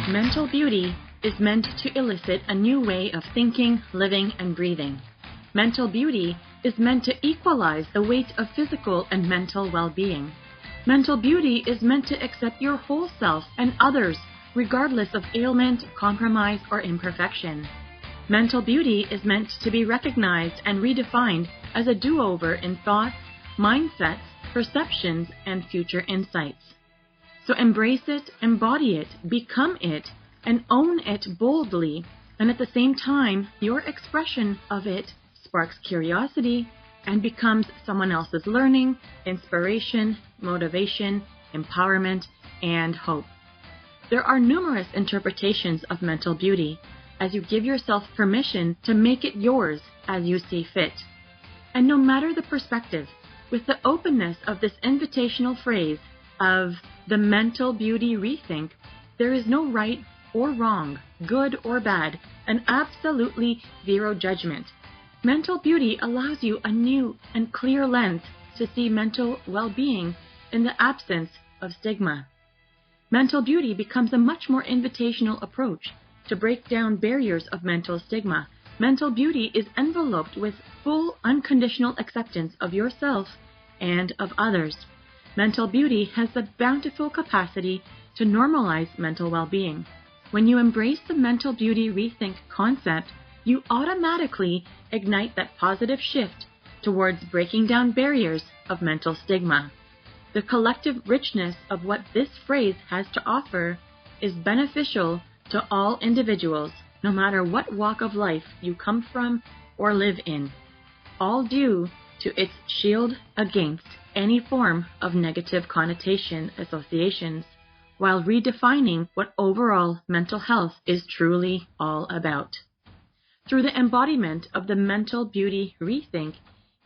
Mental beauty is meant to elicit a new way of thinking, living, and breathing. Mental beauty is meant to equalize the weight of physical and mental well-being. Mental beauty is meant to accept your whole self and others, regardless of ailment, compromise, or imperfection. Mental beauty is meant to be recognized and redefined as a do-over in thoughts, mindsets, perceptions, and future insights. So embrace it, embody it, become it, and own it boldly, and at the same time, your expression of it sparks curiosity and becomes someone else's learning, inspiration, motivation, empowerment, and hope. There are numerous interpretations of mental beauty as you give yourself permission to make it yours as you see fit. And no matter the perspective, with the openness of this invitational phrase of the Mental Beauty Rethink, there is no right or wrong, good or bad, and absolutely zero judgment. Mental beauty allows you a new and clear lens to see mental well-being in the absence of stigma. Mental beauty becomes a much more invitational approach to break down barriers of mental stigma. Mental beauty is enveloped with full unconditional acceptance of yourself and of others. Mental beauty has the bountiful capacity to normalize mental well-being. When you embrace the Mental Beauty Rethink concept, you automatically ignite that positive shift towards breaking down barriers of mental stigma. The collective richness of what this phrase has to offer is beneficial to all individuals, no matter what walk of life you come from or live in, all due to its shield against any form of negative connotation associations, while redefining what overall mental health is truly all about. Through the embodiment of the Mental Beauty Rethink,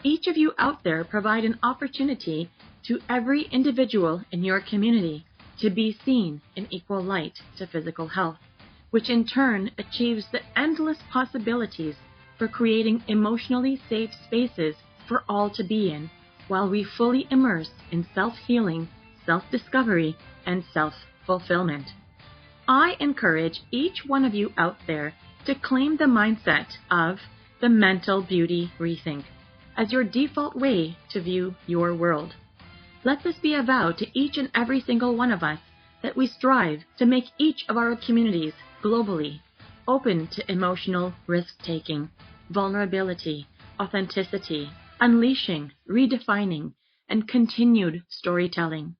each of you out there provide an opportunity to every individual in your community to be seen in equal light to physical health, which in turn achieves the endless possibilities for creating emotionally safe spaces for all to be in, while we fully immerse in self-healing, self-discovery, and self-fulfillment. I encourage each one of you out there to claim the mindset of the Mental Beauty Rethink as your default way to view your world. Let this be a vow to each and every single one of us that we strive to make each of our communities globally open to emotional risk-taking, vulnerability, authenticity, unleashing, redefining, and continued storytelling.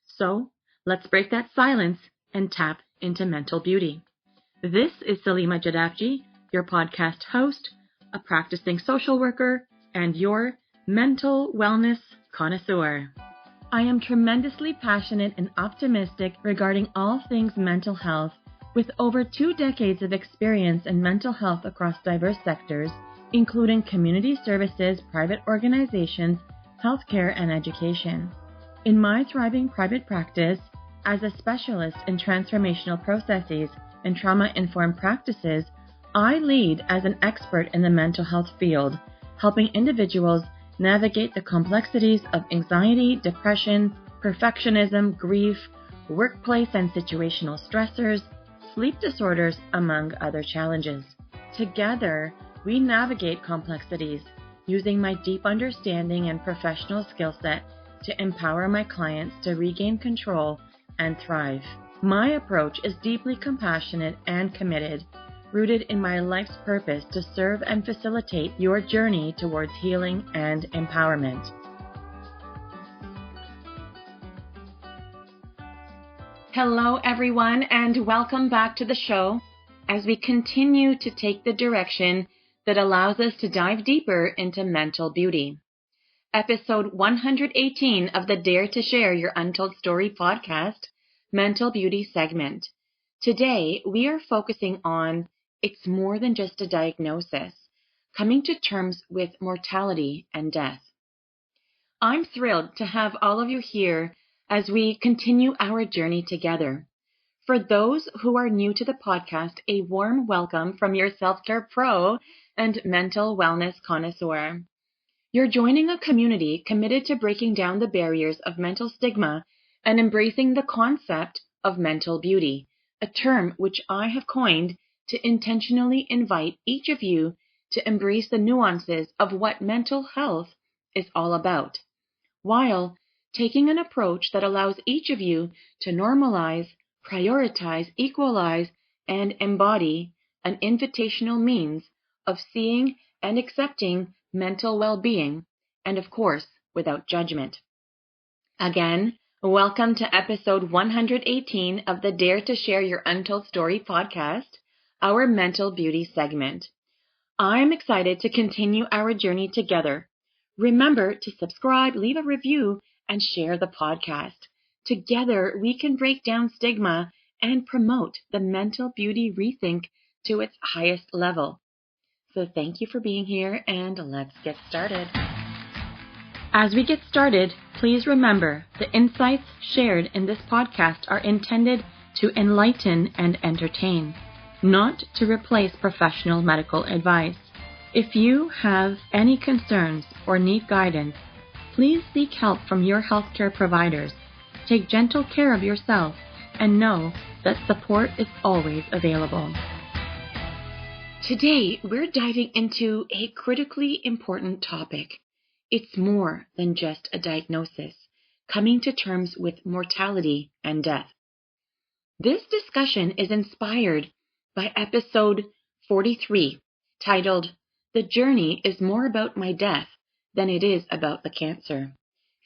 So, let's break that silence and tap into mental beauty. This is Salima Jadafji, your podcast host, a practicing social worker, and your mental wellness connoisseur. I am tremendously passionate and optimistic regarding all things mental health, with over 2 decades of experience in mental health across diverse sectors, including community services, private organizations, healthcare, and education. In my thriving private practice, as a specialist in transformational processes and trauma-informed practices, I lead as an expert in the mental health field, helping individuals navigate the complexities of anxiety, depression, perfectionism, grief, workplace and situational stressors, sleep disorders, among other challenges. Together, we navigate complexities using my deep understanding and professional skill set to empower my clients to regain control and thrive. My approach is deeply compassionate and committed, rooted in my life's purpose to serve and facilitate your journey towards healing and empowerment. Hello, everyone, and welcome back to the show as we continue to take the direction that allows us to dive deeper into mental beauty. Episode 118 of the Dare to Share Your Untold Story podcast, Mental Beauty segment. Today, we are focusing on it's more than just a diagnosis, coming to terms with mortality and death. I'm thrilled to have all of you here as we continue our journey together. For those who are new to the podcast, a warm welcome from your self-care pro and mental wellness connoisseur. You're joining a community committed to breaking down the barriers of mental stigma and embracing the concept of mental beauty, a term which I have coined to intentionally invite each of you to embrace the nuances of what mental health is all about, while taking an approach that allows each of you to normalize, prioritize, equalize, and embody an invitational means of seeing and accepting mental well-being, and of course, without judgment. Again, welcome to episode 118 of the Dare to Share Your Untold Story podcast, our mental beauty segment. I'm excited to continue our journey together. Remember to subscribe, leave a review, and share the podcast. Together, we can break down stigma and promote the mental beauty rethink to its highest level. So thank you for being here, and let's get started. As we get started, please remember the insights shared in this podcast are intended to enlighten and entertain, not to replace professional medical advice. If you have any concerns or need guidance, please seek help from your healthcare providers. Take gentle care of yourself and know that support is always available. Today, we're diving into a critically important topic. It's more than just a diagnosis, coming to terms with mortality and death. This discussion is inspired by episode 43, titled, "The Journey is More About My Death Than It Is About the Cancer,"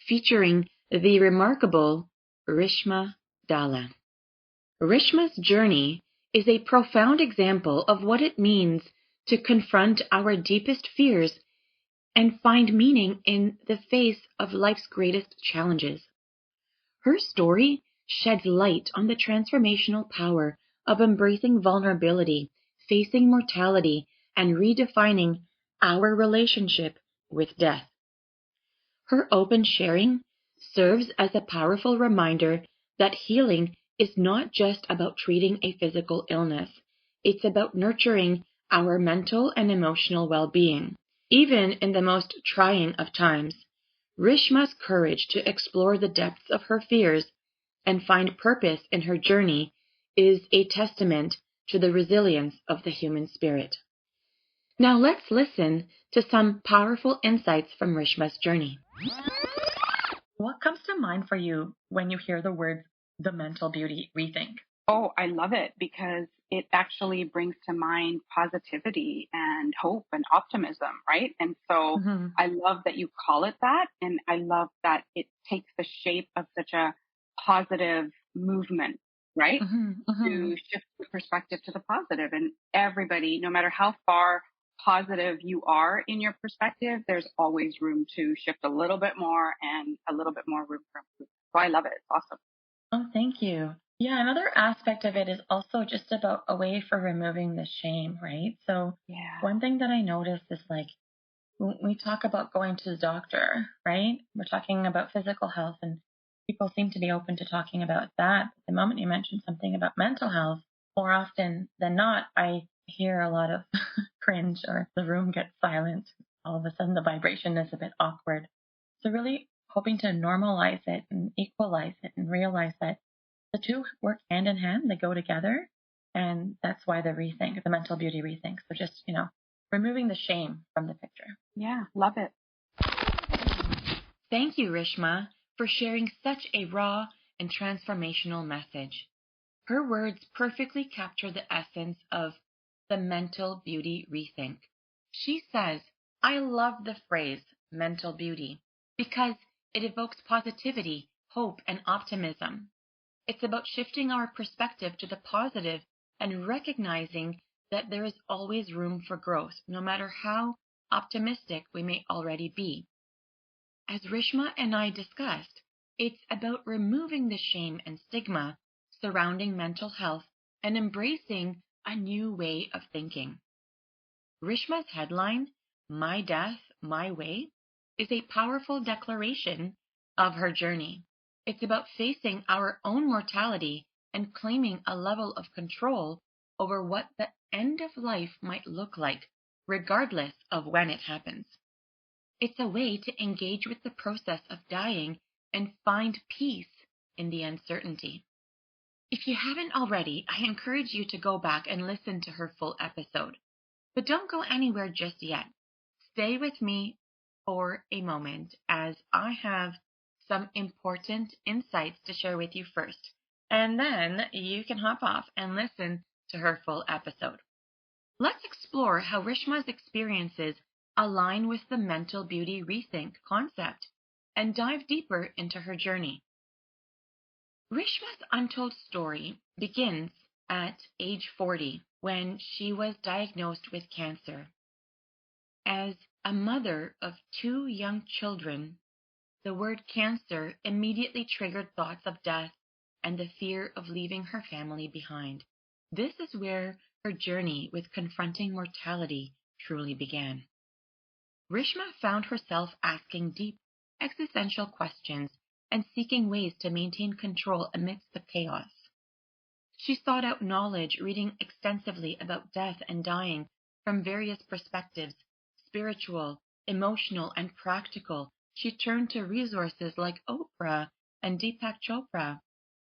featuring the remarkable Rishma Dhalla. Rishma's journey is a profound example of what it means to confront our deepest fears and find meaning in the face of life's greatest challenges. Her story sheds light on the transformational power of embracing vulnerability, facing mortality, and redefining our relationship with death. Her open sharing serves as a powerful reminder that healing is not just about treating a physical illness. It's about nurturing our mental and emotional well-being. Even in the most trying of times, Rishma's courage to explore the depths of her fears and find purpose in her journey is a testament to the resilience of the human spirit. Now let's listen to some powerful insights from Rishma's journey. What comes to mind for you when you hear the words the mental beauty rethink? Oh, I love it because it actually brings to mind positivity and hope and optimism, right? And so I love that you call it that. And I love that it takes the shape of such a positive movement, right? To shift the perspective to the positive. And everybody, no matter how far positive you are in your perspective, there's always room to shift a little bit more and a little bit more room for improvement. So I love it. It's awesome. Oh, thank you. Yeah, another aspect of it is also just about a way for removing the shame, right? So one thing that I noticed is like when we talk about going to the doctor, right? We're talking about physical health and people seem to be open to talking about that. The moment you mention something about mental health, more often than not, I hear a lot of cringe or the room gets silent. All of a sudden the vibration is a bit awkward. So really hoping to normalize it and equalize it and realize that the two work hand in hand, they go together, and that's why the rethink, the mental beauty rethink. So just, removing the shame from the picture. Yeah, love it. Thank you, Rishma, for sharing such a raw and transformational message. Her words perfectly capture the essence of the mental beauty rethink. She says, "I love the phrase mental beauty because it evokes positivity, hope, and optimism. It's about shifting our perspective to the positive and recognizing that there is always room for growth, no matter how optimistic we may already be." As Rishma and I discussed, it's about removing the shame and stigma surrounding mental health and embracing a new way of thinking. Rishma's headline, "My Death, My Way," is a powerful declaration of her journey. It's about facing our own mortality and claiming a level of control over what the end of life might look like, regardless of when it happens. It's a way to engage with the process of dying and find peace in the uncertainty. If you haven't already, I encourage you to go back and listen to her full episode. But don't go anywhere just yet. Stay with me for a moment as I have some important insights to share with you first. And then you can hop off and listen to her full episode. Let's explore how Rishma's experiences align with the mental beauty rethink concept and dive deeper into her journey. Rishma's untold story begins at age 40 when she was diagnosed with cancer. As a mother of two young children, the word cancer immediately triggered thoughts of death and the fear of leaving her family behind. This is where her journey with confronting mortality truly began. Rishma found herself asking deep, existential questions and seeking ways to maintain control amidst the chaos. She sought out knowledge, reading extensively about death and dying from various perspectives, spiritual, emotional, and practical. She turned to resources like Oprah and Deepak Chopra,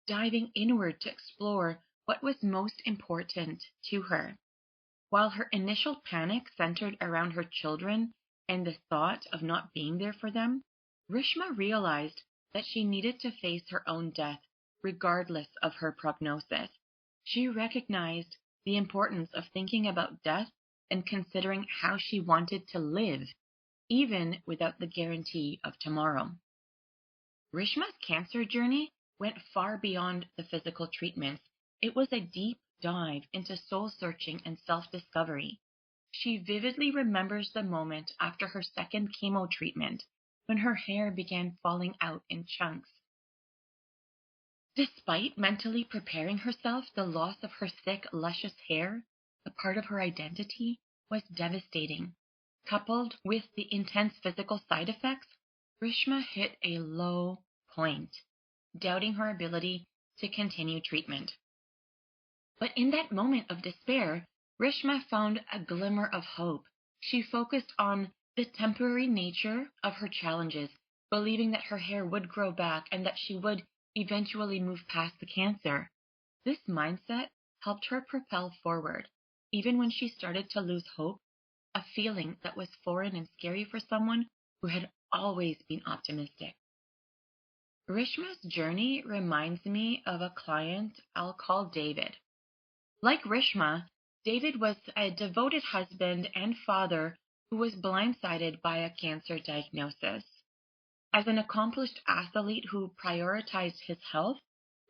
diving inward to explore what was most important to her. While her initial panic centered around her children and the thought of not being there for them, Rishma realized that she needed to face her own death, regardless of her prognosis. She recognized the importance of thinking about death and considering how she wanted to live, even without the guarantee of tomorrow. Rishma's cancer journey went far beyond the physical treatments. It was a deep dive into soul-searching and self-discovery. She vividly remembers the moment after her second chemo treatment, when her hair began falling out in chunks. Despite mentally preparing herself, the loss of her thick, luscious hair, a part of her identity, was devastating. Coupled with the intense physical side effects, Rishma hit a low point, doubting her ability to continue treatment. But in that moment of despair, Rishma found a glimmer of hope. She focused on the temporary nature of her challenges, believing that her hair would grow back and that she would eventually move past the cancer. This mindset helped her propel forward, even when she started to lose hope, a feeling that was foreign and scary for someone who had always been optimistic. Rishma's journey reminds me of a client I'll call David. Like Rishma, David was a devoted husband and father who was blindsided by a cancer diagnosis. As an accomplished athlete who prioritized his health,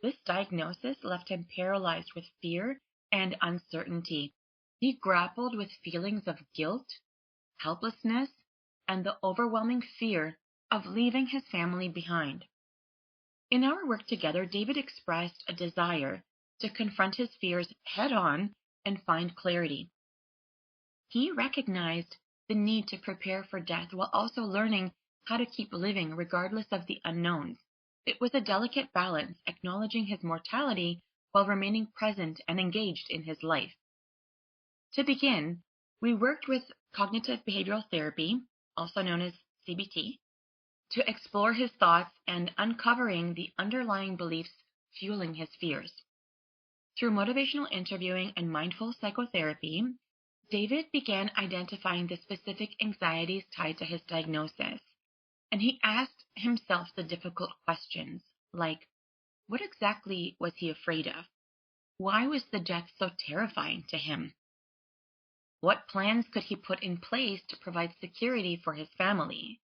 this diagnosis left him paralyzed with fear and uncertainty. He grappled with feelings of guilt, helplessness, and the overwhelming fear of leaving his family behind. In our work together, David expressed a desire to confront his fears head-on and find clarity. He recognized the need to prepare for death while also learning how to keep living regardless of the unknowns. It was a delicate balance, acknowledging his mortality while remaining present and engaged in his life. To begin, we worked with cognitive behavioral therapy, also known as CBT, to explore his thoughts and uncovering the underlying beliefs fueling his fears. Through motivational interviewing and mindful psychotherapy, David began identifying the specific anxieties tied to his diagnosis, and he asked himself the difficult questions, like, what exactly was he afraid of? Why was the death so terrifying to him? What plans could he put in place to provide security for his family?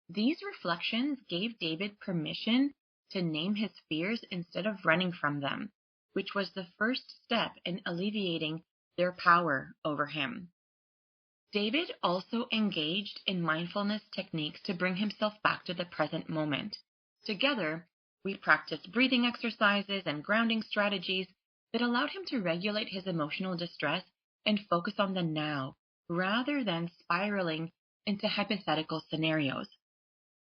These reflections gave David permission to name his fears instead of running from them, which was the first step in alleviating their power over him. David also engaged in mindfulness techniques to bring himself back to the present moment. Together, we practiced breathing exercises and grounding strategies that allowed him to regulate his emotional distress and focus on the now, rather than spiraling into hypothetical scenarios.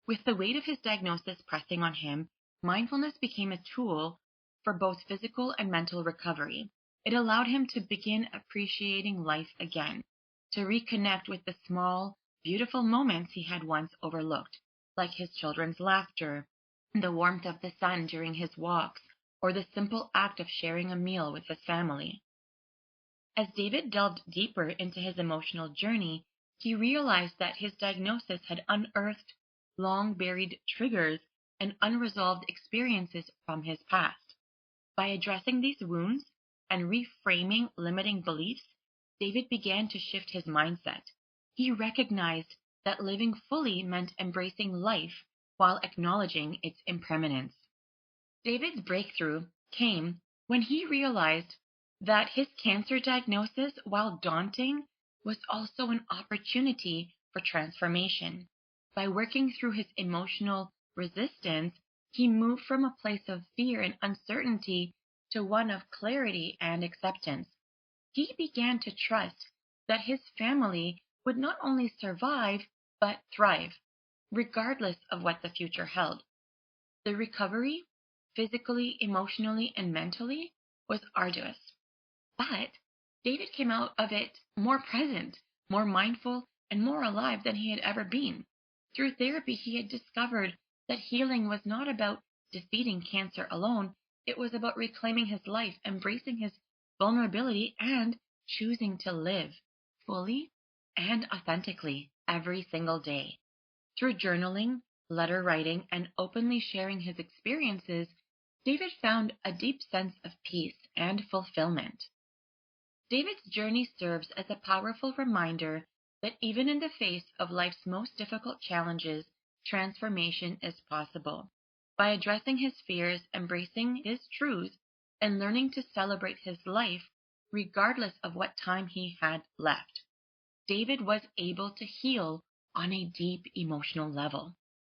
With the weight of his diagnosis pressing on him, mindfulness became a tool for both physical and mental recovery. It allowed him to begin appreciating life again, to reconnect with the small, beautiful moments he had once overlooked, like his children's laughter, the warmth of the sun during his walks, or the simple act of sharing a meal with his family. As David delved deeper into his emotional journey, he realized that his diagnosis had unearthed long-buried triggers and unresolved experiences from his past. By addressing these wounds and reframing limiting beliefs, David began to shift his mindset. He recognized that living fully meant embracing life while acknowledging its impermanence. David's breakthrough came when he realized that his cancer diagnosis, while daunting, was also an opportunity for transformation. By working through his emotional resistance, he moved from a place of fear and uncertainty to one of clarity and acceptance. He began to trust that his family would not only survive, but thrive, regardless of what the future held. The recovery, physically, emotionally, and mentally, was arduous. But David came out of it more present, more mindful, and more alive than he had ever been. Through therapy, he had discovered that healing was not about defeating cancer alone. It was about reclaiming his life, embracing his vulnerability, and choosing to live fully and authentically every single day. Through journaling, letter writing, and openly sharing his experiences, David found a deep sense of peace and fulfillment. David's journey serves as a powerful reminder that even in the face of life's most difficult challenges, transformation is possible. By addressing his fears, embracing his truths, and learning to celebrate his life, regardless of what time he had left, David was able to heal on a deep emotional level.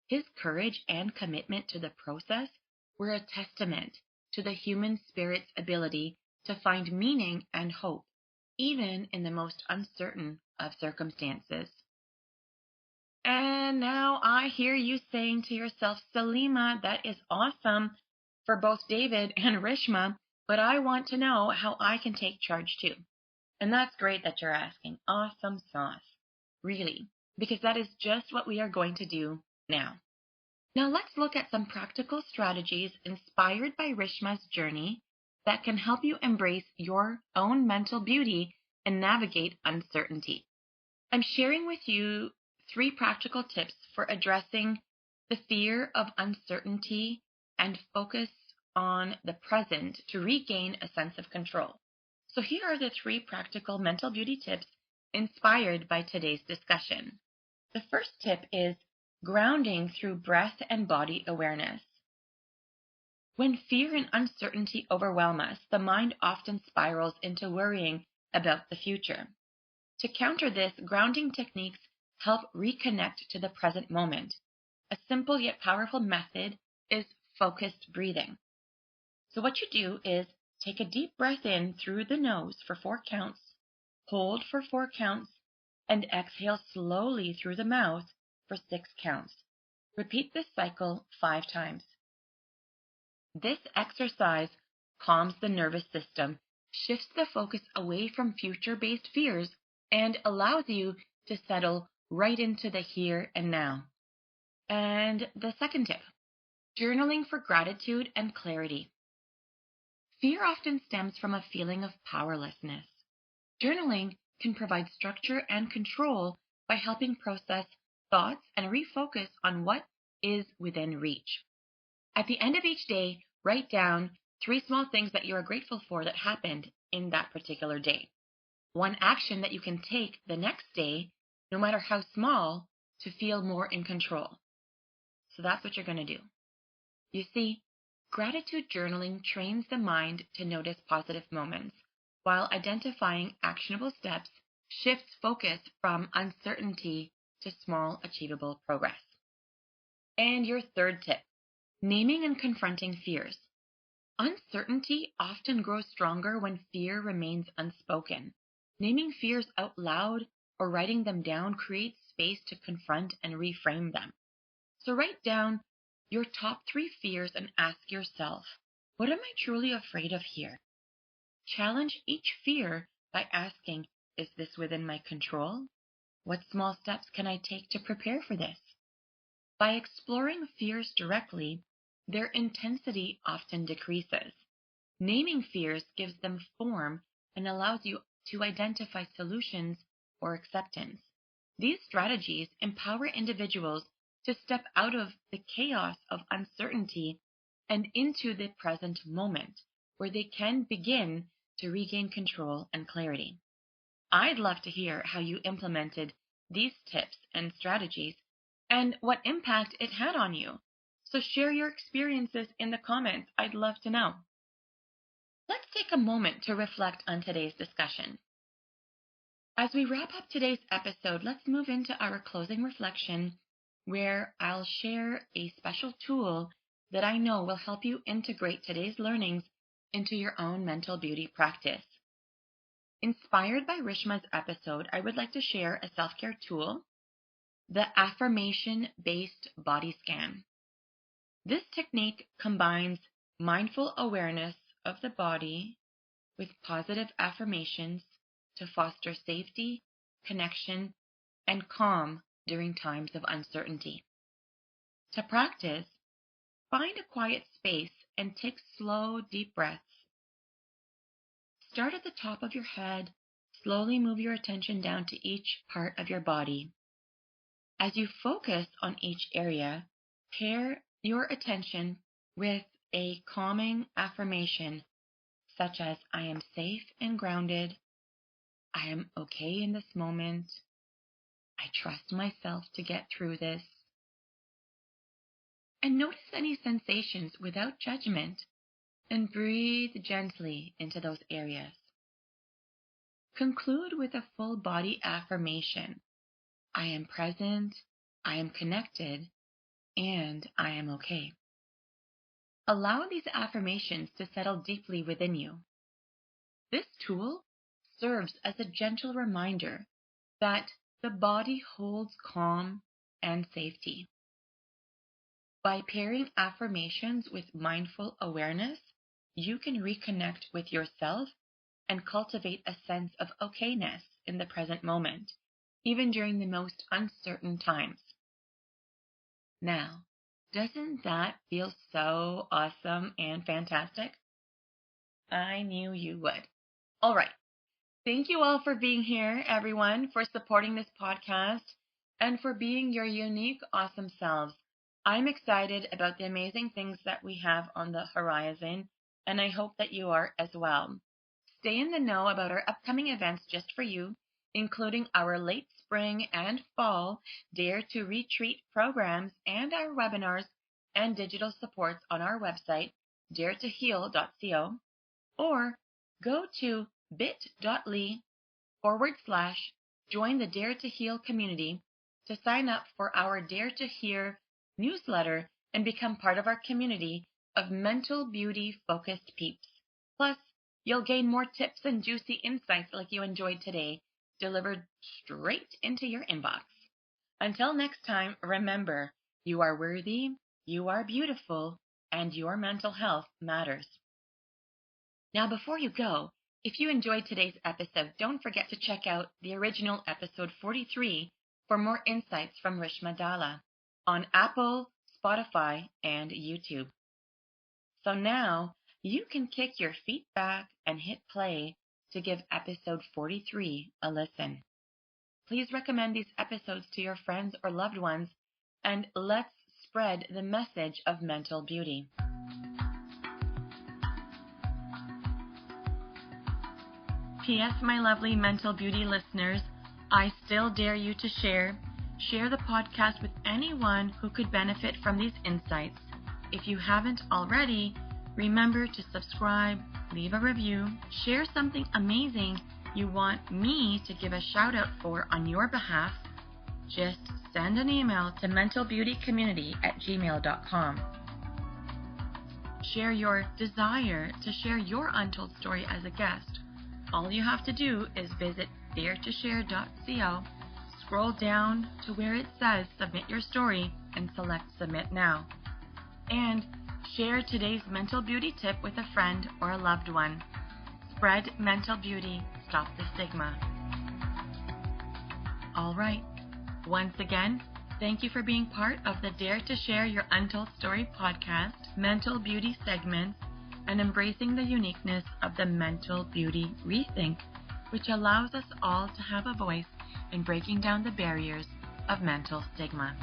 His courage and commitment to the process were a testament to the human spirit's ability to find meaning and hope, even in the most uncertain of circumstances. And now I hear you saying to yourself, Salima, that is awesome for both David and Rishma, but I want to know how I can take charge too. And that's great that you're asking. Awesome sauce. Really, because that is just what we are going to do now. Now let's look at some practical strategies inspired by Rishma's journey that can help you embrace your own mental beauty and navigate uncertainty. I'm sharing with you 3 practical tips for addressing the fear of uncertainty and focus on the present to regain a sense of control. So here are the 3 practical mental beauty tips inspired by today's discussion. The first tip is grounding through breath and body awareness. When fear and uncertainty overwhelm us, the mind often spirals into worrying about the future. To counter this, grounding techniques help reconnect to the present moment. A simple yet powerful method is focused breathing. So what you do is take a deep breath in through the nose for 4 counts, hold for 4 counts, and exhale slowly through the mouth for 6 counts. Repeat this cycle 5 times. This exercise calms the nervous system, shifts the focus away from future-based fears, and allows you to settle right into the here and now. And the second tip, journaling for gratitude and clarity. Fear often stems from a feeling of powerlessness. Journaling can provide structure and control by helping process thoughts and refocus on what is within reach. At the end of each day, write down 3 small things that you are grateful for that happened in that particular day. 1 action that you can take the next day, no matter how small, to feel more in control. So that's what you're going to do. You see, gratitude journaling trains the mind to notice positive moments, while identifying actionable steps shifts focus from uncertainty to small, achievable progress. And your third tip, naming and confronting fears. Uncertainty often grows stronger when fear remains unspoken. Naming fears out loud or writing them down creates space to confront and reframe them. So write down your top 3 fears and ask yourself, what am I truly afraid of here? Challenge each fear by asking, is this within my control? What small steps can I take to prepare for this? By exploring fears directly, their intensity often decreases. Naming fears gives them form and allows you to identify solutions or acceptance. These strategies empower individuals to step out of the chaos of uncertainty and into the present moment, where they can begin to regain control and clarity. I'd love to hear how you implemented these tips and strategies and what impact it had on you. So share your experiences in the comments. I'd love to know. Let's take a moment to reflect on today's discussion. As we wrap up today's episode, let's move into our closing reflection, where I'll share a special tool that I know will help you integrate today's learnings into your own mental beauty practice. Inspired by Rishma's episode, I would like to share a self-care tool, the affirmation-based body scan. This technique combines mindful awareness of the body with positive affirmations to foster safety, connection, and calm during times of uncertainty. To practice, find a quiet space and take slow, deep breaths. Start at the top of your head. Slowly move your attention down to each part of your body. As you focus on each area, pair your attention with a calming affirmation such as, I am safe and grounded. I am okay in this moment. I trust myself to get through this. And notice any sensations without judgment and breathe gently into those areas. Conclude with a full body affirmation. I am present, I am connected, and I am okay. Allow these affirmations to settle deeply within you. This tool serves as a gentle reminder that the body holds calm and safety. By pairing affirmations with mindful awareness, you can reconnect with yourself and cultivate a sense of okayness in the present moment, even during the most uncertain times. Now, doesn't that feel so awesome and fantastic? I knew you would. All right. Thank you all for being here, everyone, for supporting this podcast, and for being your unique, awesome selves. I'm excited about the amazing things that we have on the horizon, and I hope that you are as well. Stay in the know about our upcoming events just for you, including our late spring and fall Dare to Retreat programs and our webinars and digital supports on our website, daretoheal.co, or go to bit.ly/join the Dare to Heal community to sign up for our Dare to Hear newsletter and become part of our community of mental beauty focused peeps. Plus, you'll gain more tips and juicy insights like you enjoyed today, delivered straight into your inbox. Until next time, remember, you are worthy, you are beautiful, and your mental health matters. Now, before you go, if you enjoyed today's episode, don't forget to check out the original episode 43 for more insights from Rishma Dhalla on Apple, Spotify, and YouTube. So now, you can kick your feet back and hit play to give episode 43 a listen. Please recommend these episodes to your friends or loved ones, and let's spread the message of mental beauty. P.S. My lovely mental beauty listeners, I still dare you to share the podcast with anyone who could benefit from these insights. If you haven't already, remember to subscribe, leave a review, share something amazing you want me to give a shout out for on your behalf. Just send an email to mentalbeautycommunity@gmail.com. Share your desire to share your untold story as a guest. All you have to do is visit daretoshare.co, scroll down to where it says submit your story, and select submit now. And share today's mental beauty tip with a friend or a loved one. Spread mental beauty, stop the stigma. All right. Once again, Thank you for being part of the Dare to Share Your Untold Story podcast, Mental Beauty segments, and embracing the uniqueness of the Mental Beauty Rethink, which allows us all to have a voice in breaking down the barriers of mental stigma.